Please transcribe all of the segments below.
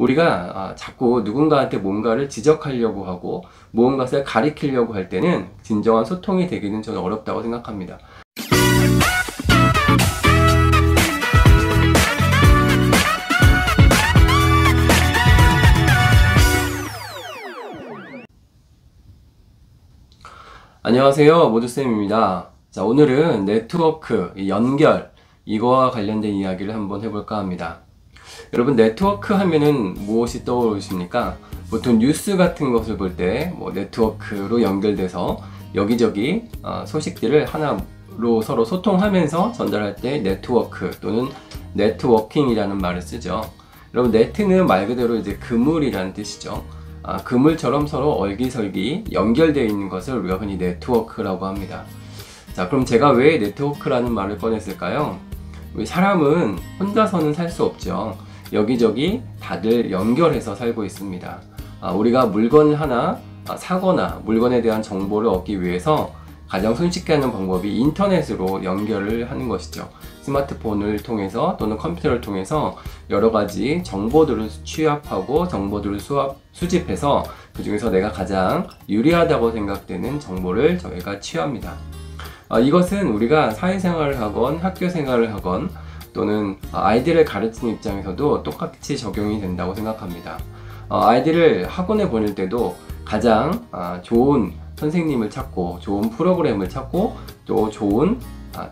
우리가 자꾸 누군가한테 뭔가를 지적하려고 하고 무언가를 가리키려고 할 때는 진정한 소통이 되기는 저는 어렵다고 생각합니다. 안녕하세요, 모두쌤입니다. 자, 오늘은 네트워크, 연결, 이거와 관련된 이야기를 한번 해볼까 합니다. 여러분, 네트워크 하면은 무엇이 떠오르십니까? 보통 뉴스 같은 것을 볼 때 네트워크로 연결돼서 여기저기 소식들을 하나로 서로 소통하면서 전달할 때 네트워크 또는 네트워킹이라는 말을 쓰죠. 여러분, 네트는 말 그대로 이제 그물이라는 뜻이죠. 그물처럼 서로 얼기설기 연결되어 있는 것을 우리가 흔히 네트워크라고 합니다. 자, 그럼 제가 왜 네트워크라는 말을 꺼냈을까요? 우리 사람은 혼자서는 살 수 없죠. 여기저기 다들 연결해서 살고 있습니다. 우리가 물건을 하나 사거나 물건에 대한 정보를 얻기 위해서 가장 손쉽게 하는 방법이 인터넷으로 연결을 하는 것이죠. 스마트폰을 통해서 또는 컴퓨터를 통해서 여러 가지 정보들을 취합하고 정보들을 수집해서 그 중에서 내가 가장 유리하다고 생각되는 정보를 저희가 취합니다. 이것은 우리가 사회생활을 하건 학교생활을 하건 또는 아이들을 가르치는 입장에서도 똑같이 적용이 된다고 생각합니다. 아이들을 학원에 보낼 때도 가장 좋은 선생님을 찾고 좋은 프로그램을 찾고 또 좋은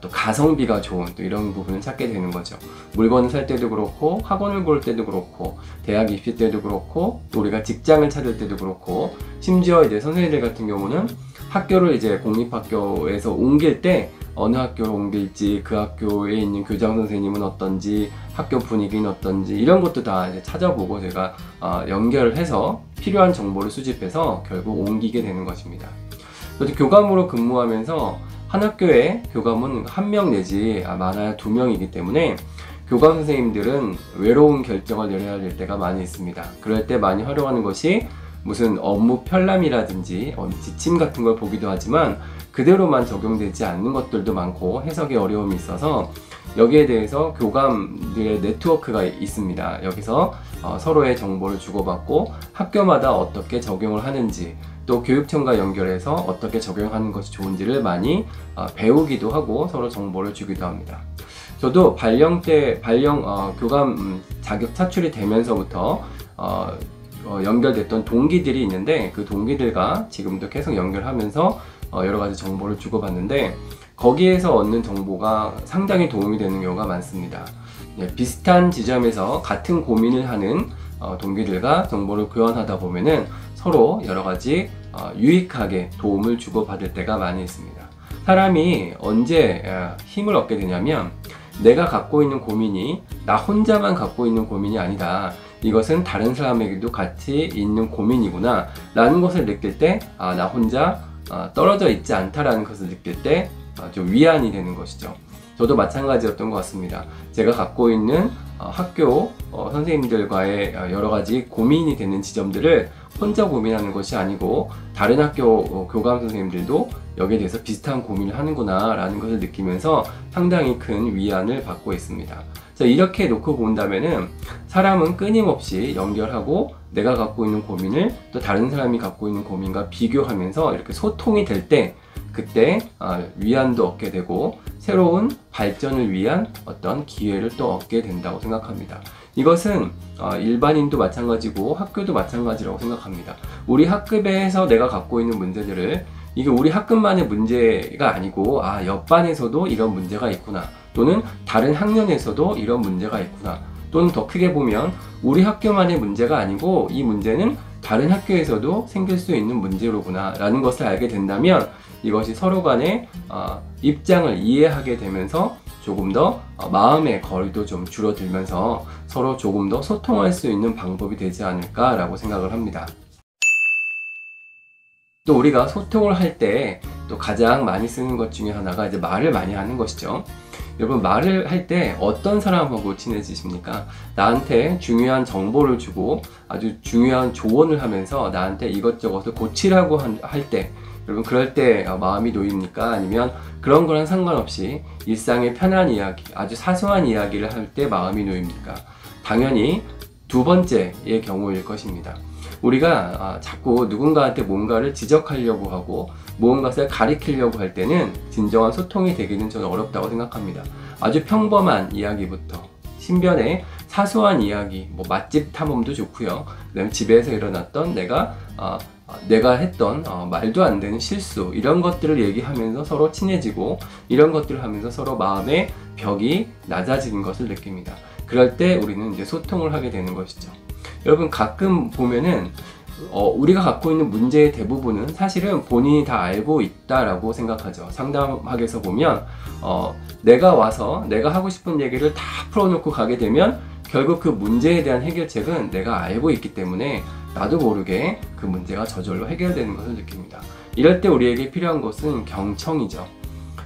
또 가성비가 좋은 또 이런 부분을 찾게 되는 거죠. 물건을 살 때도 그렇고 학원을 고를 때도 그렇고 대학 입시 때도 그렇고 또 우리가 직장을 찾을 때도 그렇고 심지어 이제 선생님들 같은 경우는 학교를 이제 공립학교에서 옮길 때 어느 학교로 옮길지 그 학교에 있는 교장 선생님은 어떤지 학교 분위기는 어떤지 이런 것도 다 이제 찾아보고 제가 연결을 해서 필요한 정보를 수집해서 결국 옮기게 되는 것입니다. 저도 교감으로 근무하면서 한 학교에 교감은 1명 내지 많아야 2명이기 때문에 교감 선생님들은 외로운 결정을 내려야 될 때가 많이 있습니다. 그럴 때 많이 활용하는 것이 무슨 업무 편람이라든지 지침 같은 걸 보기도 하지만 그대로만 적용되지 않는 것들도 많고 해석에 어려움이 있어서 여기에 대해서 교감들의 네트워크가 있습니다. 여기서 서로의 정보를 주고받고 학교마다 어떻게 적용을 하는지 또 교육청과 연결해서 어떻게 적용하는 것이 좋은지를 많이 배우기도 하고 서로 정보를 주기도 합니다. 저도 교감 자격 차출이 되면서부터 연결됐던 동기들이 있는데 그 동기들과 지금도 계속 연결하면서 여러 가지 정보를 주고받는데 거기에서 얻는 정보가 상당히 도움이 되는 경우가 많습니다. 비슷한 지점에서 같은 고민을 하는 동기들과 정보를 교환하다 보면은 서로 여러 가지 유익하게 도움을 주고받을 때가 많이 있습니다. 사람이 언제 힘을 얻게 되냐면 내가 갖고 있는 고민이 나 혼자만 갖고 있는 고민이 아니다. 이것은 다른 사람에게도 같이 있는 고민이구나 라는 것을 느낄 때 나 혼자 떨어져 있지 않다라는 것을 느낄 때 좀 위안이 되는 것이죠. 저도 마찬가지였던 것 같습니다. 제가 갖고 있는 학교 선생님들과의 여러 가지 고민이 되는 지점들을 혼자 고민하는 것이 아니고 다른 학교 교감 선생님들도 여기에 대해서 비슷한 고민을 하는구나 라는 것을 느끼면서 상당히 큰 위안을 받고 있습니다. 자, 이렇게 놓고 본다면은 사람은 끊임없이 연결하고 내가 갖고 있는 고민을 또 다른 사람이 갖고 있는 고민과 비교하면서 이렇게 소통이 될 때 그때 위안도 얻게 되고 새로운 발전을 위한 어떤 기회를 또 얻게 된다고 생각합니다. 이것은 일반인도 마찬가지고 학교도 마찬가지라고 생각합니다. 우리 학급에서 내가 갖고 있는 문제들을 이게 우리 학급만의 문제가 아니고 옆반에서도 이런 문제가 있구나 또는 다른 학년에서도 이런 문제가 있구나 또는 더 크게 보면 우리 학교만의 문제가 아니고 이 문제는 다른 학교에서도 생길 수 있는 문제로구나 라는 것을 알게 된다면 이것이 서로 간의 입장을 이해하게 되면서 조금 더 마음의 거리도 좀 줄어들면서 서로 조금 더 소통할 수 있는 방법이 되지 않을까 라고 생각을 합니다. 또 우리가 소통을 할 때 또 가장 많이 쓰는 것 중에 하나가 이제 말을 많이 하는 것이죠. 여러분, 말을 할 때 어떤 사람하고 친해지십니까? 나한테 중요한 정보를 주고 아주 중요한 조언을 하면서 나한테 이것저것을 고치라고 할 때 여러분, 그럴 때 마음이 놓입니까? 아니면 그런 거랑 상관없이 일상의 편한 이야기, 아주 사소한 이야기를 할 때 마음이 놓입니까? 당연히 두 번째의 경우일 것입니다. 우리가 자꾸 누군가한테 뭔가를 지적하려고 하고 무언가를 가리키려고 할 때는 진정한 소통이 되기는 저는 어렵다고 생각합니다. 아주 평범한 이야기부터 신변의 사소한 이야기, 뭐 맛집 탐험도 좋고요. 그다음에 집에서 일어났던 내가 했던 말도 안 되는 실수, 이런 것들을 얘기하면서 서로 친해지고, 이런 것들을 하면서 서로 마음의 벽이 낮아지는 것을 느낍니다. 그럴 때 우리는 이제 소통을 하게 되는 것이죠. 여러분, 가끔 보면은 우리가 갖고 있는 문제의 대부분은 사실은 본인이 다 알고 있다라고 생각하죠. 상담학에서 보면 내가 와서 내가 하고 싶은 얘기를 다 풀어놓고 가게 되면 결국 그 문제에 대한 해결책은 내가 알고 있기 때문에 나도 모르게 그 문제가 저절로 해결되는 것을 느낍니다. 이럴 때 우리에게 필요한 것은 경청이죠.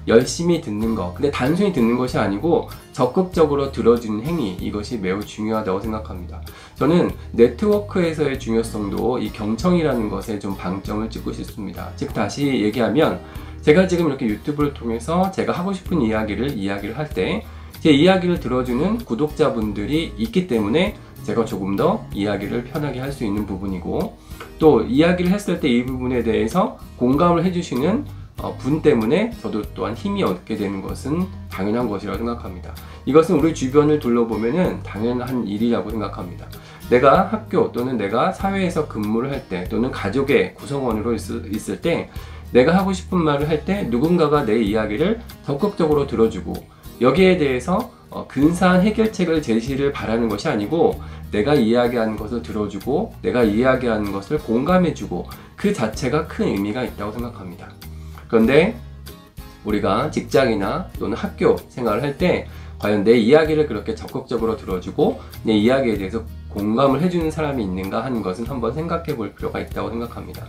열심히 듣는 것, 근데 단순히 듣는 것이 아니고 적극적으로 들어주는 행위, 이것이 매우 중요하다고 생각합니다. 저는 네트워크에서의 중요성도 이 경청이라는 것에 좀 방점을 찍고 싶습니다. 즉, 다시 얘기하면 제가 지금 이렇게 유튜브를 통해서 제가 하고 싶은 이야기를 할 때 제 이야기를 들어주는 구독자분들이 있기 때문에 제가 조금 더 이야기를 편하게 할 수 있는 부분이고, 또 이야기를 했을 때 이 부분에 대해서 공감을 해주시는 분 때문에 저도 또한 힘이 얻게 되는 것은 당연한 것이라고 생각합니다. 이것은 우리 주변을 둘러보면은 당연한 일이라고 생각합니다. 내가 학교 또는 내가 사회에서 근무를 할 때, 또는 가족의 구성원으로 있을 때 내가 하고 싶은 말을 할 때 누군가가 내 이야기를 적극적으로 들어주고, 여기에 대해서 근사한 해결책을 제시를 바라는 것이 아니고 내가 이야기하는 것을 들어주고 내가 이야기하는 것을 공감해주고, 그 자체가 큰 의미가 있다고 생각합니다. 그런데 우리가 직장이나 또는 학교 생활을 할 때 과연 내 이야기를 그렇게 적극적으로 들어주고 내 이야기에 대해서 공감을 해주는 사람이 있는가 하는 것은 한번 생각해 볼 필요가 있다고 생각합니다.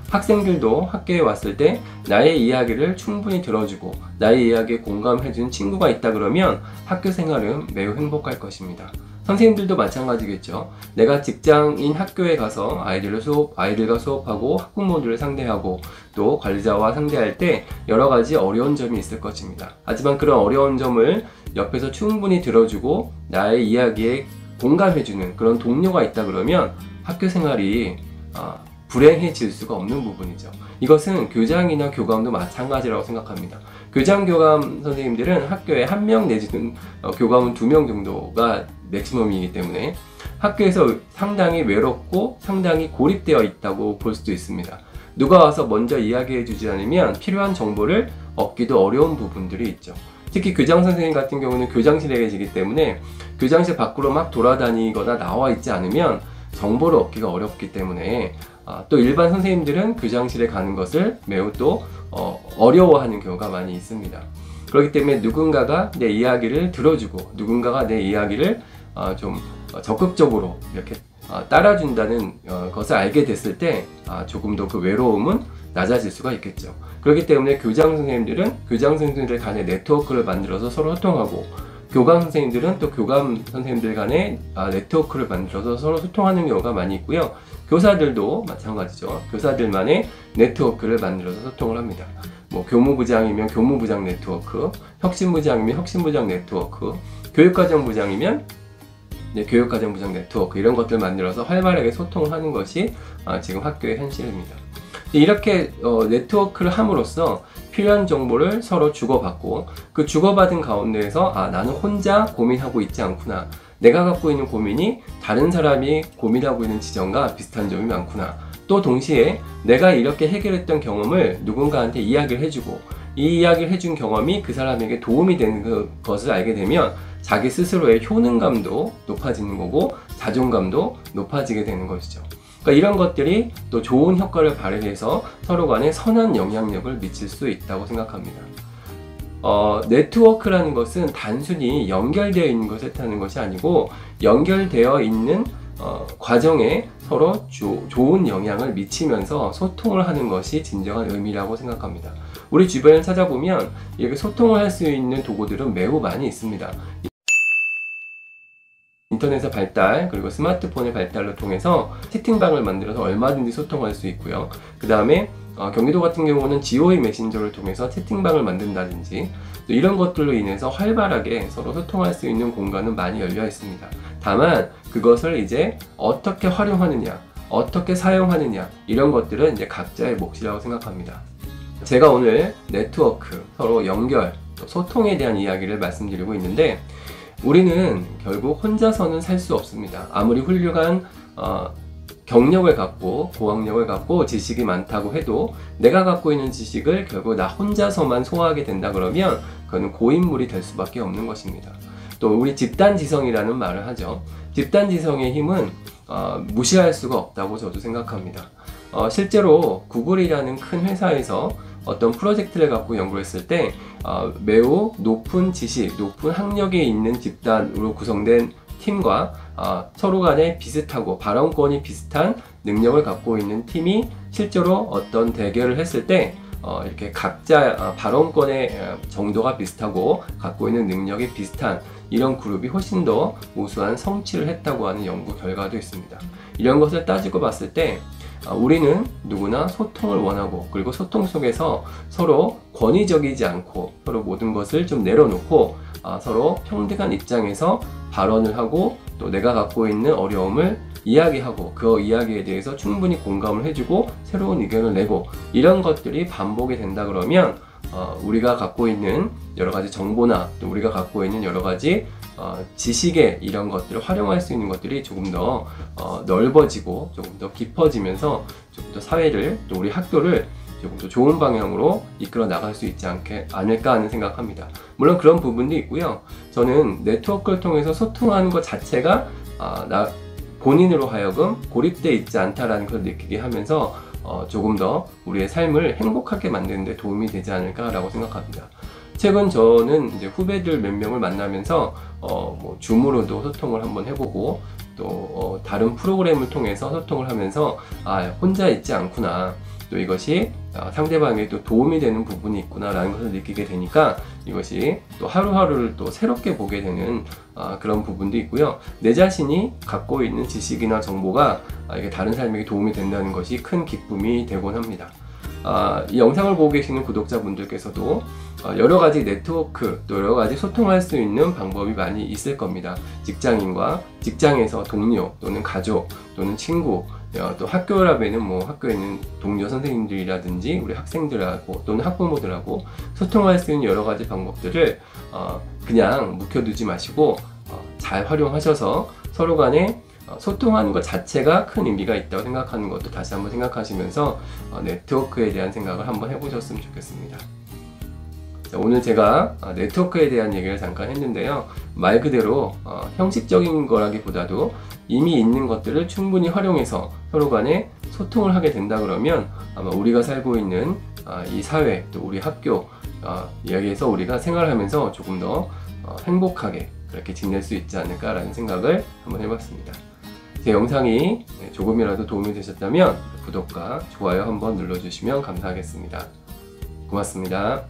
학생들도 학교에 왔을 때 나의 이야기를 충분히 들어주고 나의 이야기에 공감해주는 친구가 있다 그러면 학교 생활은 매우 행복할 것입니다. 선생님들도 마찬가지겠죠. 내가 직장인 학교에 가서 아이들과 수업하고 학부모들을 상대하고 또 관리자와 상대할 때 여러 가지 어려운 점이 있을 것입니다. 하지만 그런 어려운 점을 옆에서 충분히 들어주고 나의 이야기에 공감해주는 그런 동료가 있다 그러면 학교 생활이 불행해질 수가 없는 부분이죠. 이것은 교장이나 교감도 마찬가지라고 생각합니다. 교장, 교감 선생님들은 학교에 1명 내지는 교감은 2명 정도가 맥시멈이기 때문에 학교에서 상당히 외롭고 상당히 고립되어 있다고 볼 수도 있습니다. 누가 와서 먼저 이야기해 주지 않으면 필요한 정보를 얻기도 어려운 부분들이 있죠. 특히 교장 선생님 같은 경우는 교장실에 계시기 때문에 교장실 밖으로 막 돌아다니거나 나와 있지 않으면 정보를 얻기가 어렵기 때문에 또 일반 선생님들은 교장실에 가는 것을 매우 또 어려워하는 경우가 많이 있습니다. 그렇기 때문에 누군가가 내 이야기를 들어주고 누군가가 내 이야기를 좀 적극적으로 이렇게 따라준다는 것을 알게 됐을 때 조금 더 그 외로움은 낮아질 수가 있겠죠. 그렇기 때문에 교장 선생님들은 교장 선생님들 간의 네트워크를 만들어서 서로 소통하고, 교감 선생님들은 또 교감 선생님들 간의 네트워크를 만들어서 서로 소통하는 경우가 많이 있고요. 교사들도 마찬가지죠. 교사들만의 네트워크를 만들어서 소통을 합니다. 뭐 교무부장이면 교무부장 네트워크, 혁신부장이면 혁신부장 네트워크, 교육과정부장이면 교육과정부장 네트워크, 이런 것들을 만들어서 활발하게 소통을 하는 것이 지금 학교의 현실입니다. 이렇게 네트워크를 함으로써 필요한 정보를 서로 주고받고, 그 주고받은 가운데에서 나는 혼자 고민하고 있지 않구나, 내가 갖고 있는 고민이 다른 사람이 고민하고 있는 지점과 비슷한 점이 많구나, 또 동시에 내가 이렇게 해결했던 경험을 누군가한테 이야기를 해주고 이 이야기를 해준 경험이 그 사람에게 도움이 되는 것을 알게 되면 자기 스스로의 효능감도 높아지는 거고 자존감도 높아지게 되는 것이죠. 그러니까 이런 것들이 또 좋은 효과를 발휘해서 서로 간에 선한 영향력을 미칠 수 있다고 생각합니다. 네트워크라는 것은 단순히 연결되어 있는 것을 뜻하는 것이 아니고 연결되어 있는 과정에 서로 좋은 영향을 미치면서 소통을 하는 것이 진정한 의미라고 생각합니다. 우리 주변을 찾아보면 이렇게 소통을 할 수 있는 도구들은 매우 많이 있습니다. 인터넷의 발달, 그리고 스마트폰의 발달을 통해서 채팅방을 만들어서 얼마든지 소통할 수 있고요. 그 다음에 경기도 같은 경우는 GOE 메신저를 통해서 채팅방을 만든다든지, 또 이런 것들로 인해서 활발하게 서로 소통할 수 있는 공간은 많이 열려 있습니다. 다만 그것을 이제 어떻게 활용하느냐, 어떻게 사용하느냐, 이런 것들은 이제 각자의 몫이라고 생각합니다. 제가 오늘 네트워크, 서로 연결, 또 소통에 대한 이야기를 말씀드리고 있는데, 우리는 결국 혼자서는 살 수 없습니다. 아무리 훌륭한 경력을 갖고, 고학력을 갖고 지식이 많다고 해도 내가 갖고 있는 지식을 결국 나 혼자서만 소화하게 된다 그러면 그거는 고인물이 될 수밖에 없는 것입니다. 또 우리 집단지성이라는 말을 하죠. 집단지성의 힘은 무시할 수가 없다고 저도 생각합니다. 실제로 구글이라는 큰 회사에서 어떤 프로젝트를 갖고 연구했을 때 매우 높은 지식, 높은 학력이 있는 집단으로 구성된 팀과 서로 간에 비슷하고 발언권이 비슷한 능력을 갖고 있는 팀이 실제로 어떤 대결을 했을 때 이렇게 각자 발언권의 정도가 비슷하고 갖고 있는 능력이 비슷한 이런 그룹이 훨씬 더 우수한 성취를 했다고 하는 연구 결과도 있습니다. 이런 것을 따지고 봤을 때 우리는 누구나 소통을 원하고, 그리고 소통 속에서 서로 권위적이지 않고 서로 모든 것을 좀 내려놓고 서로 평등한 입장에서 발언을 하고, 또 내가 갖고 있는 어려움을 이야기하고 그 이야기에 대해서 충분히 공감을 해주고 새로운 의견을 내고, 이런 것들이 반복이 된다 그러면 우리가 갖고 있는 여러 가지 정보나 또 우리가 갖고 있는 여러 가지 지식의 이런 것들을 활용할 수 있는 것들이 조금 더 넓어지고 조금 더 깊어지면서 조금 더 사회를, 또 우리 학교를 조금 더 좋은 방향으로 이끌어 나갈 수 있지 않을까 하는 생각합니다. 물론 그런 부분도 있고요. 저는 네트워크를 통해서 소통하는 것 자체가 나 본인으로 하여금 고립되어 있지 않다라는 걸 느끼게 하면서 조금 더 우리의 삶을 행복하게 만드는 데 도움이 되지 않을까라고 생각합니다. 최근 저는 이제 후배들 몇 명을 만나면서 뭐 줌으로도 소통을 한번 해보고, 또 다른 프로그램을 통해서 소통을 하면서 혼자 있지 않구나, 또 이것이 상대방에게 또 도움이 되는 부분이 있구나 라는 것을 느끼게 되니까 이것이 또 하루하루를 또 새롭게 보게 되는 그런 부분도 있고요. 내 자신이 갖고 있는 지식이나 정보가 이게 다른 사람에게 도움이 된다는 것이 큰 기쁨이 되곤 합니다. 이 영상을 보고 계시는 구독자분들께서도 여러 가지 네트워크, 또 여러 가지 소통할 수 있는 방법이 많이 있을 겁니다. 직장인과 직장에서 동료 또는 가족 또는 친구, 또 학교라면은 뭐 학교에 있는 동료 선생님들이라든지 우리 학생들하고 또는 학부모들하고 소통할 수 있는 여러 가지 방법들을 그냥 묵혀두지 마시고 잘 활용하셔서 서로 간에 소통하는 것 자체가 큰 의미가 있다고 생각하는 것도 다시 한번 생각하시면서 네트워크에 대한 생각을 한번 해보셨으면 좋겠습니다. 자, 오늘 제가 네트워크에 대한 얘기를 잠깐 했는데요. 말 그대로 형식적인 거라기보다도 이미 있는 것들을 충분히 활용해서 서로 간에 소통을 하게 된다 그러면 아마 우리가 살고 있는 이 사회, 또 우리 학교 여기에서 우리가 생활하면서 조금 더 행복하게 그렇게 지낼 수 있지 않을까라는 생각을 한번 해봤습니다. 제 영상이 조금이라도 도움이 되셨다면 구독과 좋아요 한번 눌러주시면 감사하겠습니다. 고맙습니다.